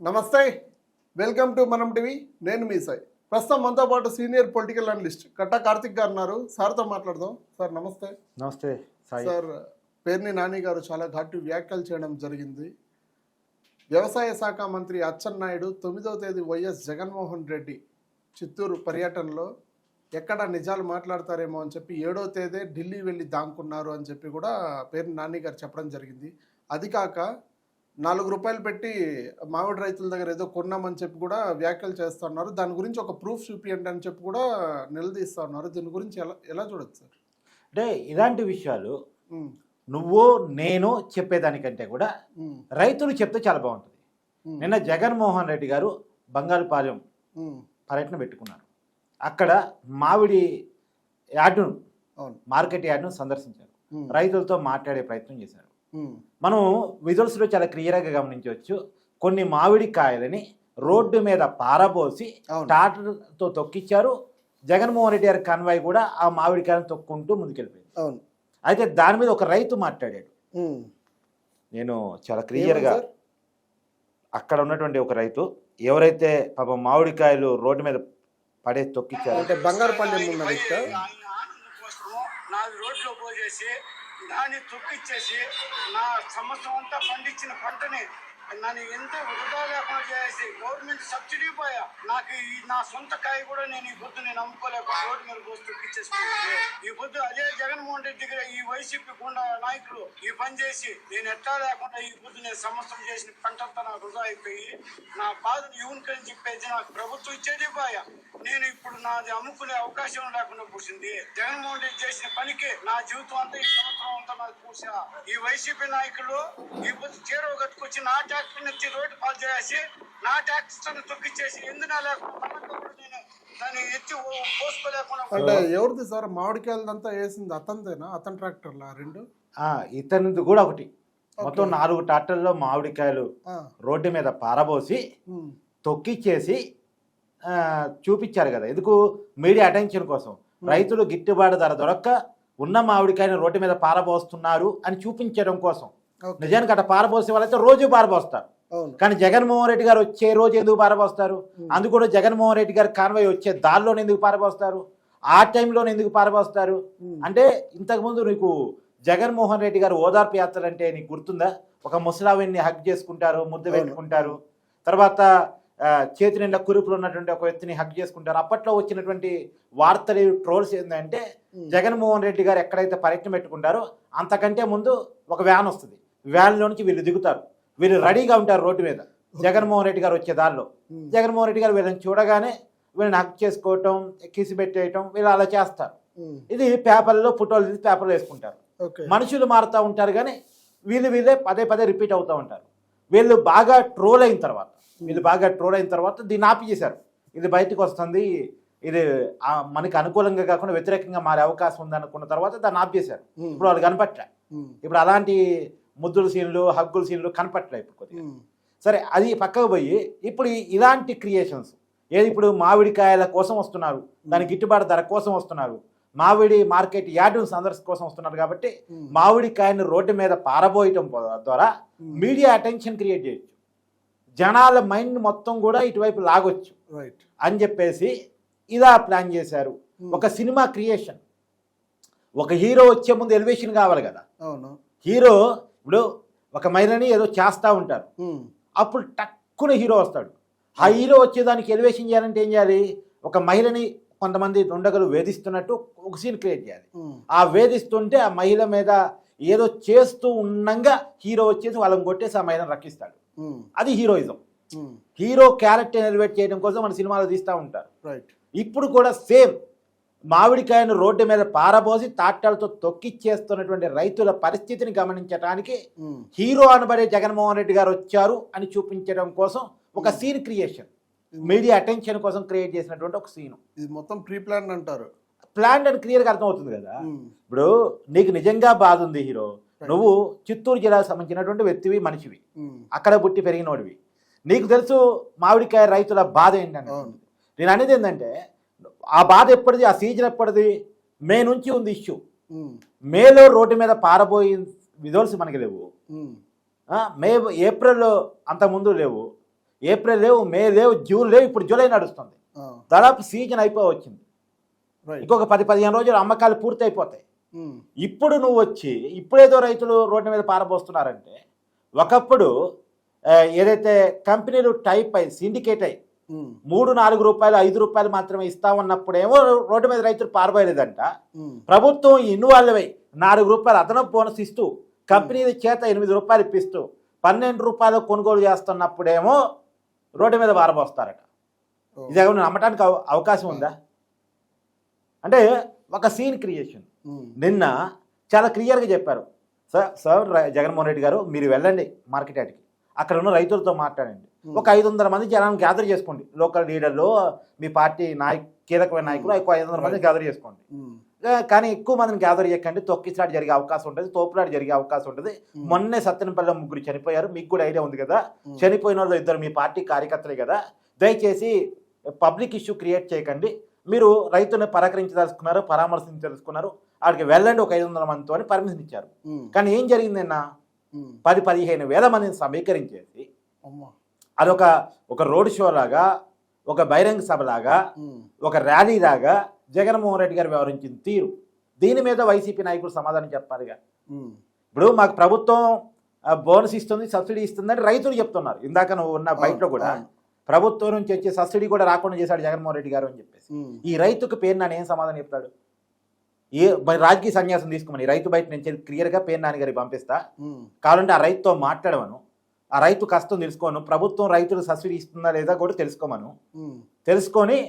నమస్తే, welcome to మనం TV. నేను మీ సాయి. ప్రస్తుతం మనతో పాటు సీనియర్ పొలిటికల్ అనలిస్ట్ కట్టా కార్తిక్ గారు ఉన్నారు. సార్తో మాట్లాడదాం. సార్ నమస్తే. నమస్తే సాయి. సార్, పేర్ని నాని గారు చాలా ఘాటు వ్యాఖ్యలు చేయడం జరిగింది. వ్యవసాయ శాఖ మంత్రి అచ్చెన్నాయుడు 9వ తేదీ వైఎస్ జగన్మోహన్ రెడ్డి చిత్తూరు పర్యటనలో ఎక్కడ నిజాలు మాట్లాడతారేమో అని చెప్పి 7వ తేదీ ఢిల్లీ వెళ్ళి దాంకున్నారు అని చెప్పి కూడా పేర్ని నాని గారు చెప్పడం జరిగింది. అది కాక ₹4 పెట్టి మామిడి రైతుల దగ్గర ఏదో కొన్నామని చెప్పి కూడా వ్యాఖ్యలు చేస్తున్నారు. దాని గురించి ఒక ప్రూఫ్ చూపియండి అని చెప్పి కూడా నిలదీస్తూ ఉన్నారు. దీని గురించి ఎలా చూడొచ్చు సార్? అంటే ఇలాంటి విషయాలు నువ్వు నేను చెప్పేదానికంటే కూడా రైతులు చెప్తే చాలా బాగుంటుంది. నిన్న జగన్మోహన్ రెడ్డి గారు బంగాళపాలెం పర్యటన పెట్టుకున్నారు. అక్కడ మామిడి యార్డును, మార్కెట్ యార్డును సందర్శించారు. రైతులతో మాట్లాడే ప్రయత్నం చేశారు. మనం విజువల్స్లో చాలా క్లియర్గా గమనించవచ్చు. కొన్ని మామిడి కాయలని రోడ్డు మీద పారబోసి టాటర్తో తొక్కిచ్చారు. జగన్మోహన్ రెడ్డి గారి కన్వాయ్ కూడా ఆ మామిడి కాయలను తొక్కుంటూ ముందుకెళ్ళిపోయింది. అయితే దాని మీద ఒక రైతు మాట్లాడాడు. నేను చాలా క్లియర్గా అక్కడ ఉన్నటువంటి ఒక రైతు ఎవరైతే పాపం మామిడికాయలు రోడ్డు మీద పడే తొక్కిచ్చారు అంటే బంగారుపల్లి ఉన్న వ్యక్తి రోడ్లో పోసేసి దాన్ని తొక్కిచ్చేసి నా సంవత్సరం అంతా పండించిన పంటని నన్ను ఎంత వృధా లేకుండా చేసి గవర్నమెంట్ సబ్సిడీ పోయా నాకు నా సొంత కాయ కూడా నేను ఈ పొద్దు నేను అమ్ముకోలేక రోడ్డు మీద పోసి తొక్కిచ్చేసుకుంటే ఈ పొద్దు అదే జగన్మోహన్ రెడ్డి దగ్గర ఈ వైసీపీ గుండా నాయకులు ఈ పని చేసి నేను ఎట్లా లేకుండా ఈ పొద్దు నేను సంవత్సరం చేసిన పంటంతా నాకు వృధా అయిపోయి నా బాధను యూనికని చెప్పేసి నాకు ప్రభుత్వం ఇచ్చేది పోయా నేను ఇప్పుడు నాది అమ్ముకునే అవకాశం లేకుండా కూర్చుంది. జగన్మోహన్ రెడ్డి చేసిన పనికి నా జీవితం అంతా ఈ సంవత్సరం అంతా నాకు కూర్చా ఈ వైసీపీ నాయకులు ఈ పొద్దు చీరవ కట్టుకొచ్చి నా ట్యాక్టర్ నుంచి రోడ్డు పాలు చేసి నా ట్యాక్టర్ తొక్కిచ్చేసి ఎందుకు లేకుండా నేను దాన్ని ఎత్తి పోసుకోలేకుండా. అంటే ఎవరిది సార్ మామిడికాయలంతా వేసింది? అతనిదేనా? అతని ట్రాక్టర్లా రెండు? ఇతనిది కూడా ఒకటి. మొత్తం 4 ట్రాక్టర్లో మామిడికాయలు రోడ్డు మీద పారబోసి తొక్కిచ్చేసి చూపించారు కదా. ఎందుకు? మీడియా అటెన్షన్ కోసం. రైతులు గిట్టుబాటు ధర దొరక్క ఉన్న మామిడికాయని రోడ్డు మీద పారబోస్తున్నారు అని చూపించడం కోసం. నిజానికి అట్లా పారబోసే వాళ్ళైతే రోజు పారబోస్తారు. కానీ జగన్మోహన్ రెడ్డి గారు వచ్చే రోజు ఎందుకు పారబోస్తారు? అందుకు కూడా జగన్మోహన్ రెడ్డి గారు కాన్వాయ్ వచ్చే దారిలో ఎందుకు పారబోస్తారు? ఆ టైంలో ఎందుకు పారబోస్తారు? అంటే ఇంతకుముందు నీకు జగన్మోహన్ రెడ్డి గారు ఓదార్పు యాత్ర అంటే నీకు గుర్తుందా? ఒక ముసలావిని హక్ చేసుకుంటారు, ముద్దు పెట్టుకుంటారు, తర్వాత చేతి నిండా కురుపులు ఉన్నటువంటి ఒక వ్యక్తిని హక్ చేసుకుంటారు. అప్పట్లో వచ్చినటువంటి వార్తలు ట్రోల్స్ ఏంటంటే జగన్మోహన్ రెడ్డి గారు ఎక్కడైతే పర్యటన పెట్టుకుంటారో అంతకంటే ముందు ఒక వ్యాన్ వస్తుంది. వ్యాన్లో నుంచి వీళ్ళు దిగుతారు. వీళ్ళు రెడీగా ఉంటారు రోడ్డు మీద జగన్మోహన్ రెడ్డి గారు వచ్చే దారిలో. జగన్మోహన్ రెడ్డి గారు వీళ్ళని చూడగానే వీళ్ళని హక్ చేసుకోవటం, కిసి పెట్టేయటం, వీళ్ళు అలా చేస్తారు. ఇది పేపర్లో ఫోటోలు తీసి పేపర్లో వేసుకుంటారు. మనుషులు మారుతూ ఉంటారు కానీ వీళ్ళే పదే పదే రిపీట్ అవుతూ ఉంటారు. వీళ్ళు బాగా ట్రోల్ అయిన తర్వాత దీన్ని ఆపి చేశారు. ఇది బయటకు వస్తుంది, ఇది మనకి అనుకూలంగా కాకుండా వ్యతిరేకంగా మారే అవకాశం ఉంది అనుకున్న తర్వాత దాన్ని ఆఫ్ చేశారు. ఇప్పుడు వాళ్ళు కనపట్లే. ఇప్పుడు అలాంటి ముద్దుల సీన్లు, హగ్గుల సీన్లు కనపట్లే ఇప్పుడు కొద్దిగా. సరే, అది పక్కకు పోయి ఇప్పుడు ఇలాంటి క్రియేషన్స్ ఏది? ఇప్పుడు మామిడికాయల కోసం వస్తున్నారు, దాని గిట్టుబాటు ధర కోసం వస్తున్నారు, మామిడి మార్కెట్ యార్డు సందర్శన కోసం వస్తున్నారు. కాబట్టి మామిడికాయని రోడ్డు మీద పారబోయటం ద్వారా మీడియా అటెన్షన్ క్రియేట్ చేయొచ్చు, జనాల మైండ్ మొత్తం కూడా ఇటువైపు లాగొచ్చు అని చెప్పేసి ఇలా ప్లాన్ చేశారు. ఒక సినిమా క్రియేషన్. ఒక హీరో వచ్చే ముందు ఎలివేషన్ కావాలి కదా. హీరో ఇప్పుడు ఒక మహిళని ఏదో చేస్తూ ఉంటారు, అప్పుడు టక్కున హీరో వస్తాడు. ఆ హీరో వచ్చేదానికి ఎలివేషన్ చేయాలంటే ఏం చేయాలి? ఒక మహిళని కొంతమంది దుండగులు వేధిస్తున్నట్టు ఒక సీన్ క్రియేట్ చేయాలి. ఆ వేధిస్తుంటే ఆ మహిళ మీద ఏదో చేస్తూ ఉండగా హీరో వచ్చేసి వాళ్ళని కొట్టేసి ఆ మహిళను రక్షిస్తాడు. అది హీరోయిజం. హీరో క్యారెక్టర్ ఎలివేట్ చేయడం కోసం మన సినిమాలు తీస్తూ ఉంటారు. ఇప్పుడు కూడా సేమ్ మామిడికాయను రోడ్డు మీద పారబోసి తాటాలతో తొక్కిచ్చేస్తున్నటువంటి రైతుల పరిస్థితిని గమనించడానికి హీరో అనబడే జగన్మోహన్ రెడ్డి గారు వచ్చారు అని చూపించడం కోసం ఒక సీన్ క్రియేషన్, మీడియా అటెన్షన్ కోసం క్రియేట్ చేసినటువంటి ఒక సీన్. ఇది మొత్తం ప్రీ ప్లాన్ అంటారు. ప్లాన్ అని క్లియర్గా అర్థమవుతుంది కదా. ఇప్పుడు నీకు నిజంగా బాధ ఉంది హీరో, నువ్వు చిత్తూరు జిల్లాకు సంబంధించినటువంటి వ్యక్తివి, మనిషివి, అక్కడ పుట్టి పెరిగినోడివి, నీకు తెలుసు మామిడికాయ రైతుల బాధ ఏంటంటే. నేను అనేది ఏంటంటే ఆ బాధ ఎప్పటిది, ఆ సీజన్ ఎప్పటిది? మే నుంచి ఉంది ఇష్యూ. మేలో రోడ్డు మీద పారబోయి విజువల్స్ మనకి లేవు. మే ఏప్రిల్లో అంతకుముందు లేవు. ఏప్రిల్ లేవు, మే లేవు, జూన్ లేవు, ఇప్పుడు జూలై నడుస్తుంది. దాదాపు సీజన్ అయిపోయి వచ్చింది. ఇంకొక 10-15 రోజులు అమ్మకాలు పూర్తి అయిపోతాయి. ఇప్పుడు నువ్వు వచ్చి ఇప్పుడేదో రైతులు రోడ్డు మీద పారబోస్తున్నారంటే, ఒకప్పుడు ఏదైతే కంపెనీలు టైప్ అయి సిండికేట్ అయి 3-4 రూపాయలు 5 రూపాయలు మాత్రమే ఇస్తామన్నప్పుడేమో రోడ్డు మీద రైతులు పారబోయలేదంట. ప్రభుత్వం ఇన్వాల్వ్ అయి 4 రూపాయలు అదనపు బోనస్ ఇస్తూ కంపెనీల చేత 8 రూపాయలు ఇప్పిస్తూ 12 రూపాయలు కొనుగోలు చేస్తున్నప్పుడేమో రోడ్డు మీద పారబోస్తారట. ఇది ఏమైనా నమ్మటానికి అవకాశం ఉందా? అంటే ఒక సీన్ క్రియేషన్. నిన్న చాలా క్లియర్గా చెప్పారు, సార్ జగన్మోహన్ రెడ్డి గారు మీరు వెళ్ళండి మార్కెట్ యార్డ్కి, అక్కడ ఉన్న రైతులతో మాట్లాడండి, ఒక 500 మంది జనాన్ని గ్యాదర్ చేసుకోండి, లోకల్ లీడర్లు, మీ పార్టీ కీలకమైన నాయకులు 500 మంది గ్యాదర్ చేసుకోండి, కానీ ఎక్కువ మందిని గ్యాదర్ చేయకండి, తొక్కిసలాట జరిగే అవకాశం ఉంటుంది, తోపులాట జరిగే అవకాశం ఉంటుంది. మొన్నే సత్తెనపల్లిలో 3 చనిపోయారు, మీకు కూడా ఐడియా ఉంది కదా, చనిపోయిన వాళ్ళు 2 మీ పార్టీ కార్యకర్తలే కదా, దయచేసి పబ్లిక్ ఇష్యూ క్రియేట్ చేయకండి, మీరు రైతుని పరామర్శించదలుచుకున్నారు, పరామర్శించదలుచుకున్నారు, వాడికి వెళ్ళండి ఒక 500 మందితో అని పర్మిషన్ ఇచ్చారు. కానీ ఏం జరిగిందన్న 10-15 వేల మందిని సమీకరించేసి అదొక రోడ్ షో లాగా, ఒక బహిరంగ సభ లాగా, ఒక ర్యాలీ లాగా జగన్మోహన్ రెడ్డి గారు వ్యవహరించిన తీరు, దీని మీద వైసీపీ నాయకులు సమాధానం చెప్పాలిగా. ఇప్పుడు మాకు ప్రభుత్వం బోనస్ ఇస్తుంది, సబ్సిడీ ఇస్తుందని రైతులు చెప్తున్నారు. ఇందాక నువ్వు ఉన్న బయటలో కూడా ప్రభుత్వం నుంచి వచ్చే సబ్సిడీ కూడా రాకుండా చేశాడు జగన్మోహన్ రెడ్డి గారు అని చెప్పేసి, ఈ రైతుకు పేరు నాని ఏం సమాధానం చెప్తాడు? రాజకీయ సన్యాసం తీసుకోమని రైతు బయట నుంచి క్లియర్గా పేరు నాని గారికి పంపిస్తా, కావాలంటే ఆ రైతుతో మాట్లాడమను, ఆ రైతు కష్టం తెలుసుకోను, ప్రభుత్వం రైతులు సబ్సిడీ ఇస్తుందా లేదా కూడా తెలుసుకోమను, తెలుసుకొని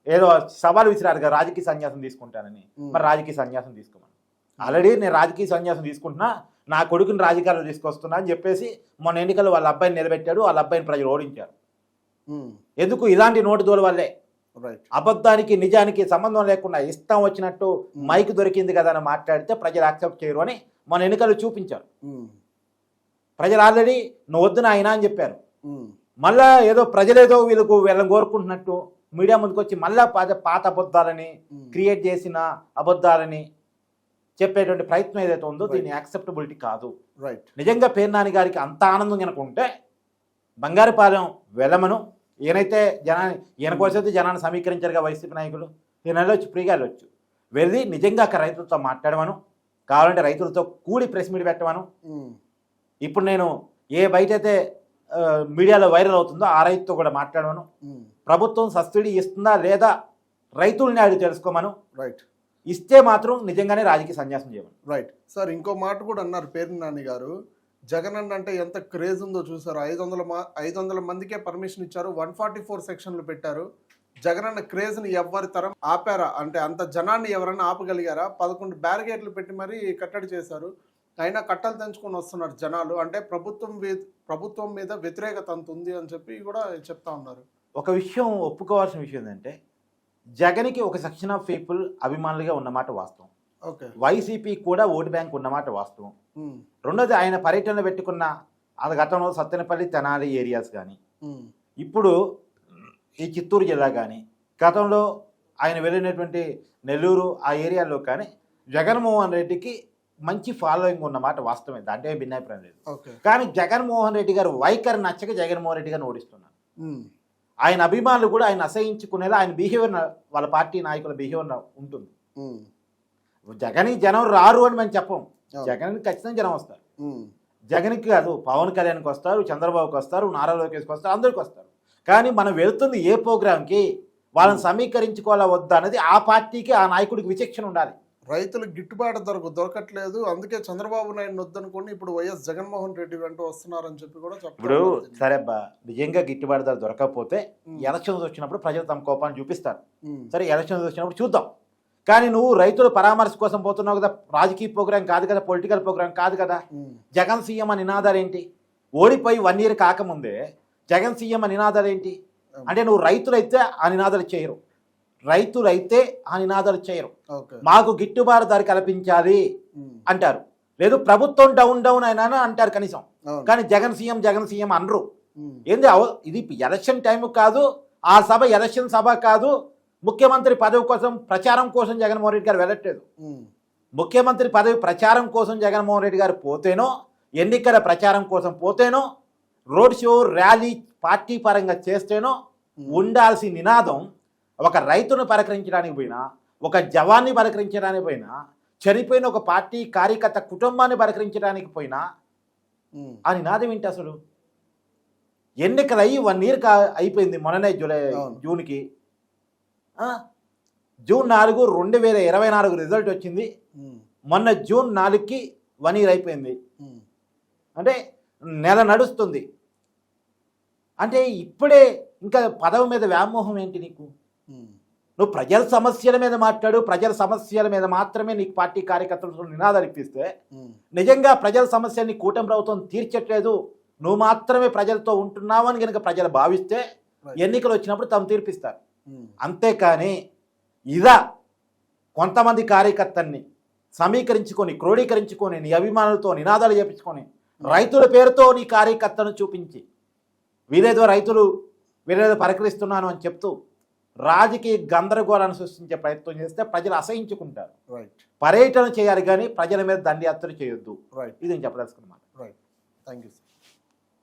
ఏదో సవాల్ విసిరారు కదా రాజకీయ సన్యాసం తీసుకుంటానని, మరి రాజకీయ సన్యాసం తీసుకోమను. ఆల్రెడీ నేను రాజకీయ సన్యాసం తీసుకుంటున్నా, నా కొడుకుని రాజకీయాలు తీసుకొస్తున్నా అని చెప్పేసి మొన్న ఎన్నికల్లో వాళ్ళ అబ్బాయిని నిలబెట్టాడు, వాళ్ళ అబ్బాయిని ప్రజలు ఓడించారు. ఎందుకు? ఇలాంటి నోటి దోల వల్లే. అబద్ధానికి నిజానికి సంబంధం లేకుండా ఇష్టం వచ్చినట్టు మైక్ దొరికింది కదా అని మాట్లాడితే ప్రజలు యాక్సెప్ట్ చేయరు అని మన ఎన్నికలు చూపించారు. ప్రజలు ఆల్రెడీ నువ్వు వద్దున ఆయన అని చెప్పారు. మళ్ళా ఏదో ప్రజలేదో వీళ్ళని కోరుకుంటున్నట్టు మీడియా ముందుకు వచ్చి మళ్ళా పాత అబద్ధాలని క్రియేట్ చేసిన అబద్ధాలని చెప్పేటువంటి ప్రయత్నం ఏదైతే ఉందో దీన్ని యాక్సెప్టబిలిటీ కాదు. నిజంగా పేరు నాని గారికి అంత ఆనందం కనుకుంటే బంగారుపాలెం వెళ్ళమను, ఈయనైతే ఈయన కోసం జనాన్ని సమీకరించారుగా వైసీపీ నాయకులు, ఈయన వెళ్ళొచ్చు, ఫ్రీగా వెళ్ళొచ్చు, వెళ్ళి నిజంగా అక్కడ రైతులతో మాట్లాడమను, కావాలంటే రైతులతో కూడి ప్రెస్ మీట్ పెట్టమను. ఇప్పుడు నేను ఏ బయట అయితే మీడియాలో వైరల్ అవుతుందో ఆ రైతుతో కూడా మాట్లాడమను, ప్రభుత్వం సబ్సిడీ ఇస్తుందా లేదా రైతుల్ని అడిగి తెలుసుకోమను, ఇస్తే మాత్రం నిజంగానే రాజకీయ సన్యాసం చేయమను. సార్ ఇంకో మాట కూడా అన్నారు పేరు నాని గారు, జగన్ అంటే ఎంత క్రేజ్ ఉందో చూసారు, 500 మందికే పర్మిషన్ ఇచ్చారు, 144 సెక్షన్లు పెట్టారు, జగన్ అన్న క్రేజ్ని ఎవరి తరం ఆపారా? అంటే అంత జనాన్ని ఎవరైనా ఆపగలిగారా? 11 బ్యారిగేట్లు పెట్టి మరీ కట్టడి చేశారు, అయినా కట్టలు తెంచుకొని వస్తున్నారు జనాలు. అంటే ప్రభుత్వం మీద వ్యతిరేకత అంత ఉంది అని చెప్పి కూడా చెప్తా ఉన్నారు. ఒక విషయం ఒప్పుకోవాల్సిన విషయం ఏంటంటే జగన్కి ఒక సెక్షన్ ఆఫ్ పీపుల్ అభిమానులుగా ఉన్నమాట వాస్తవం, వైసీపీ కూడా ఓటు బ్యాంక్ ఉన్నమాట వాస్తవం. రెండోది ఆయన పర్యటనలో పెట్టుకున్న గతంలో సత్తెనపల్లి తెనాలి ఏరియాస్ కానీ, ఇప్పుడు ఈ చిత్తూరు జిల్లా కానీ, గతంలో ఆయన వెళ్ళినటువంటి నెల్లూరు ఆ ఏరియాలో కానీ జగన్మోహన్ రెడ్డికి మంచి ఫాలోయింగ్ ఉన్నమాట వాస్తవమే, దాంట్లో భిన్నాభిప్రాయం లేదు. కానీ జగన్మోహన్ రెడ్డి గారు వైఖరి నచ్చక జగన్మోహన్ రెడ్డి గారిని ఓడిస్తున్నారు. ఆయన అభిమానులు కూడా ఆయన అసహించుకునేలా ఆయన బిహేవియర్, వాళ్ళ పార్టీ నాయకుల బిహేవియర్ ఉంటుంది. జనం రారు అని మేము చెప్పం, జగన్కి ఖచ్చితంగా జనం వస్తారు. జగన్కి కాదు, పవన్ కళ్యాణ్కి వస్తారు, చంద్రబాబుకి వస్తారు, నారా లోకేష్కి వస్తారు, అందరికి వస్తారు. కానీ మనం వెళ్తుంది ఏ ప్రోగ్రామ్కి, వాళ్ళని సమీకరించుకోవాలా వద్దా అనేది ఆ పార్టీకి ఆ నాయకుడికి విచక్షణ ఉండాలి. రైతులకు గిట్టుబాటు దొరకట్లేదు, అందుకే చంద్రబాబు నాయుడు వద్దనుకోండి ఇప్పుడు వైఎస్ జగన్మోహన్ రెడ్డి వెంట వస్తున్నారని చెప్పి కూడా చెప్తారు. ఇప్పుడు సరే అబ్బా, నిజంగా గిట్టుబాటు ధర దొరకకపోతే ఎలక్షన్స్ వచ్చినప్పుడు ప్రజలు తమ కోపాన్ని చూపిస్తారు. సరే ఎలక్షన్స్ వచ్చినప్పుడు చూద్దాం. కానీ నువ్వు రైతుల పరామర్శ కోసం పోతున్నావు కదా, రాజకీయ ప్రోగ్రాం కాదు కదా, పొలిటికల్ ప్రోగ్రాం కాదు కదా. జగన్ సీఎం అని నినాదాలు ఏంటి? ఓడిపోయి 1 year కాకముందే జగన్ సీఎం అని నినాదాలు ఏంటి? అంటే నువ్వు రైతులైతే ఆ నినాదాలు చేయరు, రైతులైతే ఆ నినాదాలు చేయరు. మాకు గిట్టుబాటు ధర కల్పించాలి అంటారు, లేదు ప్రభుత్వం డౌన్ అయినా అంటారు కనీసం. కానీ జగన్ సీఎం అనరు. ఏంది ఇది ఎలక్షన్ టైం కాదు, ఆ సభ ఎలక్షన్ సభ కాదు. ముఖ్యమంత్రి పదవి కోసం ప్రచారం కోసం జగన్మోహన్ రెడ్డి గారు వెళ్ళట్లేదు. ముఖ్యమంత్రి పదవి ప్రచారం కోసం జగన్మోహన్ రెడ్డి గారు పోతేనో, ఎన్నికల ప్రచారం కోసం పోతేనో, రోడ్ షో ర్యాలీ పార్టీ పరంగా చేస్తేనో ఉండాల్సిన నినాదం ఒక రైతును పలకరించడానికి పోయినా, ఒక జవాన్ని పలకరించడానికి పోయినా, చనిపోయిన ఒక పార్టీ కార్యకర్త కుటుంబాన్ని పలకరించడానికి పోయినా ఆ నినాదం ఏంటి అసలు? ఎన్నికలు అయ్యి 1 year అయిపోయింది మొన్ననే జూన్కి. జూన్ 4, 2024 రిజల్ట్ వచ్చింది. మొన్న జూన్ 4కి 1 year అయిపోయింది. అంటే నెల నడుస్తుంది. అంటే ఇప్పుడే ఇంకా పదవి మీద వ్యామోహం ఏంటి నీకు? నువ్వు ప్రజల సమస్యల మీద మాట్లాడు, ప్రజల సమస్యల మీద మాత్రమే నీకు పార్టీ కార్యకర్తలతో నినాదాలు ఇప్పిస్తే, నిజంగా ప్రజల సమస్యని కూటమి ప్రభుత్వం తీర్చట్లేదు, నువ్వు మాత్రమే ప్రజలతో ఉంటున్నావు అని కనుక ప్రజలు భావిస్తే ఎన్నికలు వచ్చినప్పుడు తమ తీర్పిస్తారు. అంతేకాని ఇదా కొంతమంది కార్యకర్తల్ని సమీకరించుకొని, క్రోడీకరించుకొని, నీ అభిమానులతో నినాదాలు చేపించుకొని, రైతుల పేరుతో నీ కార్యకర్తను చూపించి వీరేదో రైతులు వీరేదో పలకరిస్తున్నాను అని చెప్తూ రాజకీయ గందరగోళాన్ని సృష్టించే ప్రయత్నం చేస్తే ప్రజలు అసహించుకుంటారు. పర్యటన చేయాలి కానీ ప్రజల మీద దండయాత్ర చేయొద్దు. ఇది నేను చెప్పదలుచుకున్నమాట. Thank you.